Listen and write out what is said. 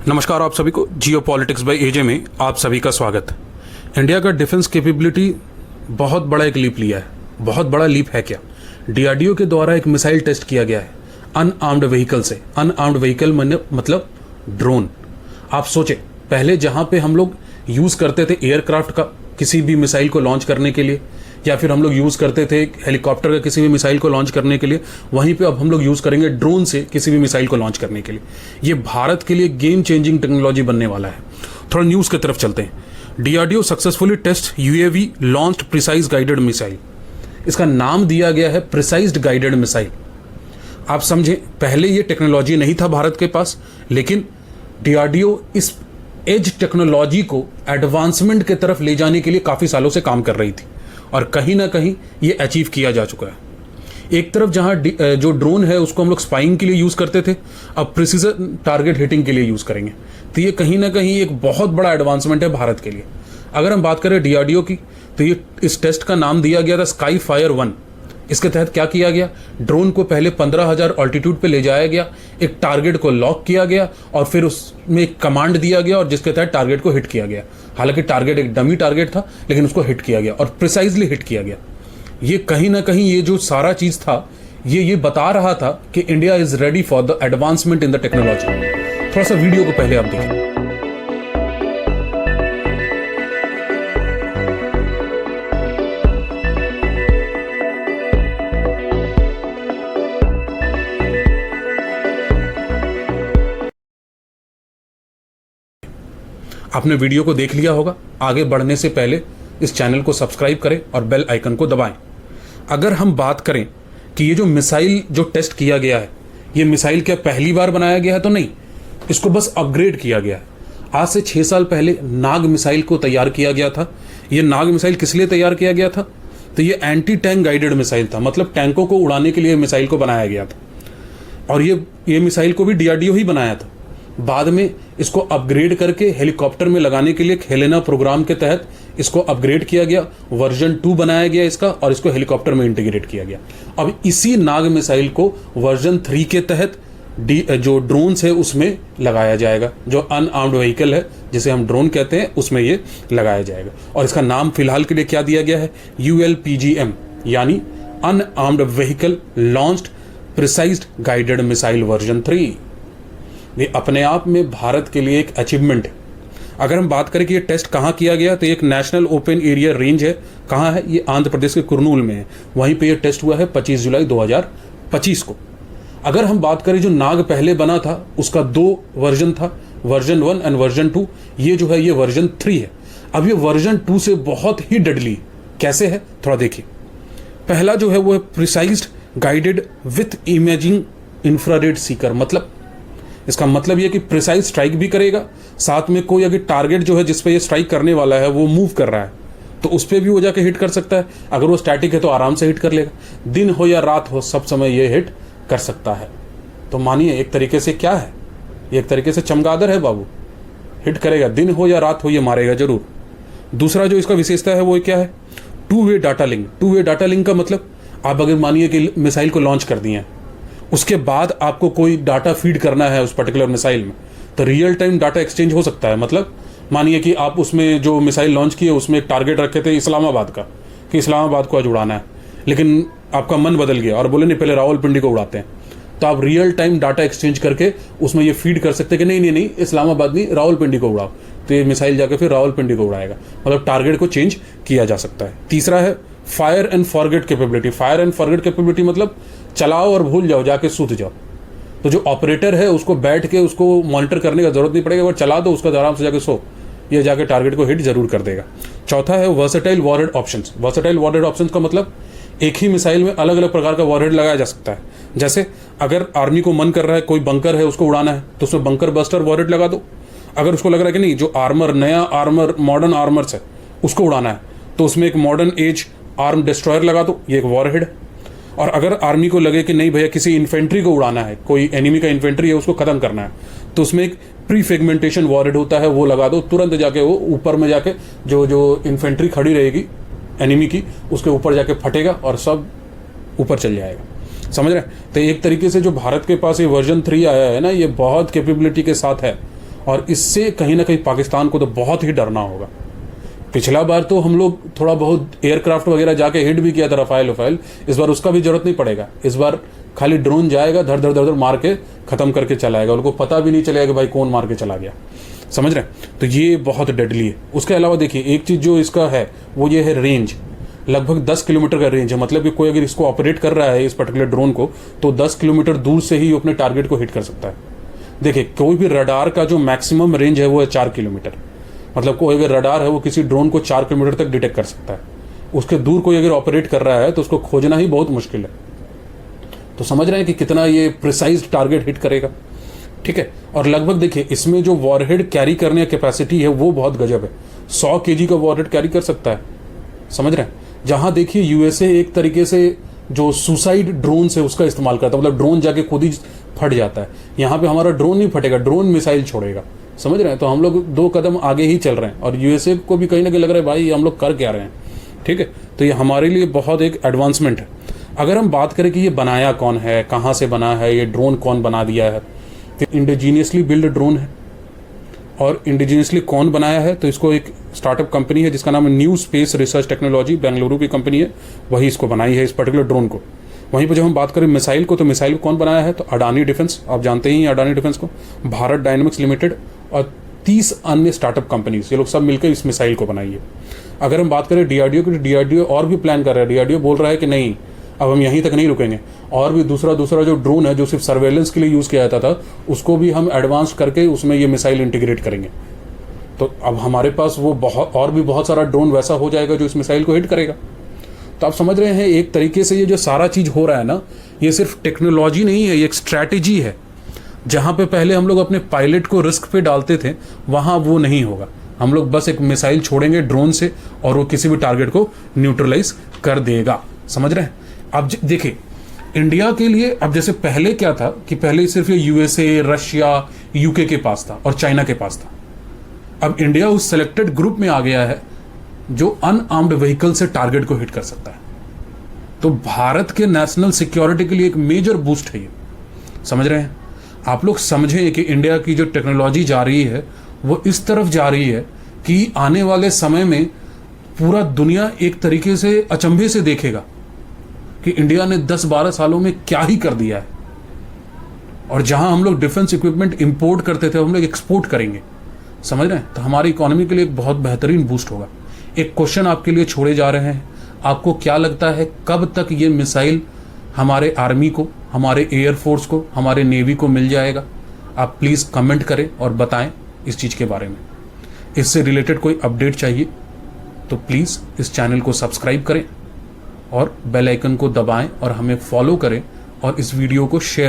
नमस्कार आप सभी को जियो पॉलिटिक्स बाय एजे में आप सभी का स्वागत। इंडिया का डिफेंस कैपेबिलिटी बहुत बड़ा एक लीप लिया है। बहुत बड़ा लीप है क्या? डीआरडीओ के द्वारा एक मिसाइल टेस्ट किया गया है अनआर्म्ड व्हीकल से। अनआर्म्ड व्हीकल मतलब ड्रोन। आप सोचे पहले जहां पे हम लोग यूज करते थे एयरक्राफ्ट का किसी भी मिसाइल को लॉन्च करने के लिए, या फिर हम लोग यूज़ करते थे हेलीकॉप्टर का किसी भी मिसाइल को लॉन्च करने के लिए, वहीं पे अब हम लोग यूज़ करेंगे ड्रोन से किसी भी मिसाइल को लॉन्च करने के लिए। ये भारत के लिए गेम चेंजिंग टेक्नोलॉजी बनने वाला है। थोड़ा न्यूज़ की तरफ चलते हैं। DRDO successfully test UAV launched precise guided missile. इसका नाम दिया गया है प्रिसाइज्ड गाइडेड मिसाइल। आप समझें, पहले ये टेक्नोलॉजी नहीं था भारत के पास, लेकिन डीआरडीओ इस एज टेक्नोलॉजी को एडवांसमेंट की तरफ ले जाने के लिए काफ़ी सालों से काम कर रही थी और कहीं ना कहीं ये अचीव किया जा चुका है। एक तरफ जहां जो ड्रोन है उसको हम लोग स्पाइंग के लिए यूज़ करते थे, अब प्रिसीजन टारगेट हिटिंग के लिए यूज़ करेंगे। तो ये कहीं ना कहीं एक बहुत बड़ा एडवांसमेंट है भारत के लिए। अगर हम बात करें डीआरडीओ की, तो ये इस टेस्ट का नाम दिया गया था स्काई फायर 1। इसके तहत क्या किया गया? ड्रोन को पहले 15,000 ऑल्टीट्यूड पे ले जाया गया, एक टारगेट को लॉक किया गया और फिर उसमें एक कमांड दिया गया और जिसके तहत टारगेट को हिट किया गया। हालांकि टारगेट एक डमी टारगेट था, लेकिन उसको हिट किया गया और प्रिसाइजली हिट किया गया। ये कहीं ना कहीं ये जो सारा चीज था ये बता रहा था कि India is ready for the advancement in the technology. थोड़ा सा वीडियो को पहले आप देखिए। आपने वीडियो को देख लिया होगा। आगे बढ़ने से पहले इस चैनल को सब्सक्राइब करें और बेल आइकन को दबाएं। अगर हम बात करें कि ये जो मिसाइल जो टेस्ट किया गया है, ये मिसाइल क्या पहली बार बनाया गया है? तो नहीं, इसको बस अपग्रेड किया गया है। आज से 6 साल पहले नाग मिसाइल को तैयार किया गया था। ये नाग मिसाइल किस लिए तैयार किया गया था? तो ये एंटी टैंक गाइडेड मिसाइल था, मतलब टैंकों को उड़ाने के लिए मिसाइल को बनाया गया था। और ये मिसाइल को भी डीआरडीओ ही बनाया था। बाद में इसको अपग्रेड करके हेलीकॉप्टर में लगाने के लिए हेलेना प्रोग्राम के तहत इसको अपग्रेड किया गया, वर्जन 2 बनाया गया इसका और इसको हेलीकॉप्टर में इंटीग्रेट किया गया। अब इसी नाग मिसाइल को वर्जन 3 के तहत जो ड्रोन्स है उसमें लगाया जाएगा। जो अनआर्म्ड व्हीकल है जिसे हम ड्रोन कहते हैं उसमें ये लगाया जाएगा। और इसका नाम फिलहाल के लिए क्या दिया गया है? ULPGM, यानी unarmed vehicle launched precised guided missile version 3। ये अपने आप में भारत के लिए एक अचीवमेंट है। अगर हम बात करें कि ये टेस्ट कहाँ किया गया, तो एक नेशनल ओपन एरिया रेंज है। कहाँ है? ये आंध्र प्रदेश के कुरनूल में है। वहीं पे ये टेस्ट हुआ है 25 जुलाई 2025 को। अगर हम बात करें जो नाग पहले बना था उसका 2 वर्जन था, वर्जन 1 एंड वर्जन 2। ये जो है ये वर्जन 3 है। अब ये वर्जन 2 से बहुत ही डेडली कैसे है थोड़ा देखिए। पहला जो है वो है precised guided with imaging infrared seeker. मतलब इसका मतलब ये कि प्रिसाइज स्ट्राइक भी करेगा, साथ में कोई अगर टारगेट जो है जिस पे ये स्ट्राइक करने वाला है वो मूव कर रहा है तो उस पर भी वो जाके हिट कर सकता है। अगर वो स्टैटिक है तो आराम से हिट कर लेगा। दिन हो या रात हो, सब समय ये हिट कर सकता है। तो मानिए एक तरीके से क्या है, ये एक तरीके से चमगादड़ है बाबू, हिट करेगा। दिन हो या रात हो ये मारेगा जरूर। दूसरा जो इसका विशेषता है वो क्या है? 2 वे डाटा लिंक। 2 वे डाटा लिंक का मतलब आप अगर मानिए कि मिसाइल को लॉन्च कर दिए हैं, उसके बाद आपको कोई डाटा फीड करना है उस पर्टिकुलर मिसाइल में, तो रियल टाइम डाटा एक्सचेंज हो सकता है। मतलब मानिए कि आप उसमें जो मिसाइल लॉन्च किए उसमें एक टारगेट रखे थे इस्लामाबाद का, कि इस्लामाबाद को आज उड़ाना है, लेकिन आपका मन बदल गया और बोले नहीं पहले रावलपिंडी को उड़ाते हैं। तो आप रियल टाइम डाटा एक्सचेंज करके उसमें ये फीड कर सकते हैं कि नहीं इस्लामाबाद नहीं, रावलपिंडी को उड़ाओ। तो ये मिसाइल जाकर फिर रावलपिंडी को उड़ाएगा। मतलब टारगेट को चेंज किया जा सकता है। तीसरा है fire and forget capability. Fire and forget capability मतलब चलाओ और भूल जाओ, जाके सूत जाओ। तो जो ऑपरेटर है उसको बैठ के उसको मॉनिटर करने का जरूरत नहीं पड़ेगा, अगर चला दो उसका आराम से जाके सो, ये जाके टारगेट को हिट जरूर कर देगा। चौथा है versatile warhead options. Versatile warhead options का मतलब एक ही मिसाइल में अलग अलग प्रकार का वॉरहेड लगाया जा सकता है। जैसे अगर आर्मी को मन कर रहा है कोई बंकर है उसको उड़ाना है तो उसमें बंकर बस्टर वॉरहेड लगा दो। अगर उसको लग रहा है कि नहीं जो आर्मर, नया आर्मर, मॉडर्न आर्मर्स है उसको उड़ाना है तो उसमें एक मॉडर्न एज आर्म डिस्ट्रॉयर लगा दो, ये एक वॉरहेड। और अगर आर्मी को लगे कि नहीं भैया किसी इन्फेंट्री को उड़ाना है, कोई एनिमी का इन्फेंट्री है उसको खत्म करना है, तो उसमें एक प्री फ्रेगमेंटेशन वॉरहेड होता है, वो लगा दो। तुरंत जाके वो ऊपर में जाके जो इन्फेंट्री खड़ी रहेगी एनिमी की उसके ऊपर जाके फटेगा और सब ऊपर चल जाएगा। समझ रहे हैं? तो एक तरीके से जो भारत के पास ये वर्जन 3 आया है ना, ये बहुत कैपेबिलिटी के साथ है और इससे कहीं ना कहीं पाकिस्तान को तो बहुत ही डरना होगा। पिछला बार तो हम लोग थोड़ा बहुत एयरक्राफ्ट वगैरह जाके हिट भी किया था, रफाइल वफाइल। इस बार उसका भी जरूरत नहीं पड़ेगा। इस बार खाली ड्रोन जाएगा, धर धर धर धर मार के खत्म करके चला आएगा, उनको पता भी नहीं चलेगा कि भाई कौन मार के चला गया। समझ रहे हैं? तो ये बहुत डेडली है। उसके अलावा देखिए एक चीज़ जो इसका है वो ये है रेंज। लगभग 10 किलोमीटर का रेंज है। मतलब कि कोई अगर इसको ऑपरेट कर रहा है इस पर्टिकुलर ड्रोन को, तो 10 किलोमीटर दूर से ही अपने टारगेट को हिट कर सकता है। देखिए कोई भी रडार का जो मैक्सिमम रेंज है वो है 4 किलोमीटर। मतलब कोई अगर रडार है वो किसी ड्रोन को 4 किलोमीटर तक डिटेक्ट कर सकता है। उसके दूर कोई अगर ऑपरेट कर रहा है तो उसको खोजना ही बहुत मुश्किल है। तो समझ रहे हैं कि कितना ये प्रिसाइज टारगेट हिट करेगा। ठीक है। और लगभग देखिए इसमें जो वॉरहेड कैरी करने की कैपेसिटी है वो बहुत गजब है। 100 kg का वॉरहेड कैरी कर सकता है। समझ रहे हैं? जहां देखिए यूएसए एक तरीके से जो सुसाइड ड्रोन है उसका इस्तेमाल करता है। मतलब ड्रोन जाके खुद ही फट जाता है। यहाँ पे हमारा ड्रोन नहीं फटेगा, ड्रोन मिसाइल छोड़ेगा। समझ रहे हैं? तो हम लोग 2 कदम आगे ही चल रहे हैं और यूएसए को भी कहीं ना कहीं लग रहा है भाई हम लोग कर क्या रहे हैं। ठीक है। तो ये हमारे लिए बहुत एक एडवांसमेंट है। अगर हम बात करें कि ये बनाया कौन है, कहाँ से बना है, ये ड्रोन कौन बना दिया है, तो इंडिजीनियसली बिल्ड ड्रोन है। और इंडिजीनियसली कौन बनाया है, तो इसको एक स्टार्टअप कंपनी है जिसका नाम है new space research technology, Bengaluru की कंपनी है, वही इसको बनाई है इस पर्टिकुलर ड्रोन को। वहीं पर जब हम बात करें मिसाइल को, तो मिसाइल को कौन बनाया है, तो अडानी डिफेंस, आप जानते ही हैं अडानी डिफेंस को, भारत डायनेमिक्स लिमिटेड और 30 अन्य स्टार्टअप कंपनीज, ये लोग सब मिलकर इस मिसाइल को बनाई है। अगर हम बात करें डीआरडीओ की, तो डीआरडीओ और भी प्लान कर रहा है। डीआरडीओ बोल रहा है कि नहीं अब हम यहीं तक नहीं रुकेंगे, और भी दूसरा जो ड्रोन है जो सिर्फ सर्वेलेंस के लिए यूज़ किया जाता था उसको भी हम एडवांस करके उसमें ये मिसाइल इंटीग्रेट करेंगे। तो अब हमारे पास वो बहुत सारा ड्रोन वैसा हो जाएगा जो इस मिसाइल को हिट करेगा। तो आप समझ रहे हैं एक तरीके से ये जो सारा चीज़ हो रहा है ना, ये सिर्फ टेक्नोलॉजी नहीं है, ये एक स्ट्रैटेजी है। जहाँ पे पहले हम लोग अपने पायलट को रिस्क पे डालते थे, वहाँ वो नहीं होगा। हम लोग बस एक मिसाइल छोड़ेंगे ड्रोन से और वो किसी भी टारगेट को न्यूट्रलाइज कर देगा। समझ रहे हैं? अब देखिए इंडिया के लिए, अब जैसे पहले क्या था कि पहले सिर्फ ये यूएसए, रशिया, यूके के पास था और चाइना के पास था। अब इंडिया उस सेलेक्टेड ग्रुप में आ गया है जो अनआर्म्ड व्हीकल से टारगेट को हिट कर सकता है। तो भारत के नेशनल सिक्योरिटी के लिए एक मेजर बूस्ट है ये। समझ रहे हैं? आप लोग समझें कि इंडिया की जो टेक्नोलॉजी जा रही है वो इस तरफ जा रही है कि आने वाले समय में पूरा दुनिया एक तरीके से अचंभे से देखेगा कि इंडिया ने 10-12 सालों में क्या ही कर दिया है। और जहां हम लोग डिफेंस इक्विपमेंट इंपोर्ट करते थे हम लोग एक्सपोर्ट करेंगे। समझ रहे हैं? तो हमारी इकोनॉमी के लिए एक बहुत बेहतरीन बूस्ट होगा। एक क्वेश्चन आपके लिए छोड़े जा रहे हैं, आपको क्या लगता है कब तक ये मिसाइल हमारे आर्मी को, हमारे एयरफोर्स को, हमारे नेवी को मिल जाएगा? आप प्लीज़ कमेंट करें और बताएं इस चीज़ के बारे में। इससे रिलेटेड कोई अपडेट चाहिए तो प्लीज़ इस चैनल को सब्सक्राइब करें और बेल आइकन को दबाएं और हमें फॉलो करें और इस वीडियो को शेयर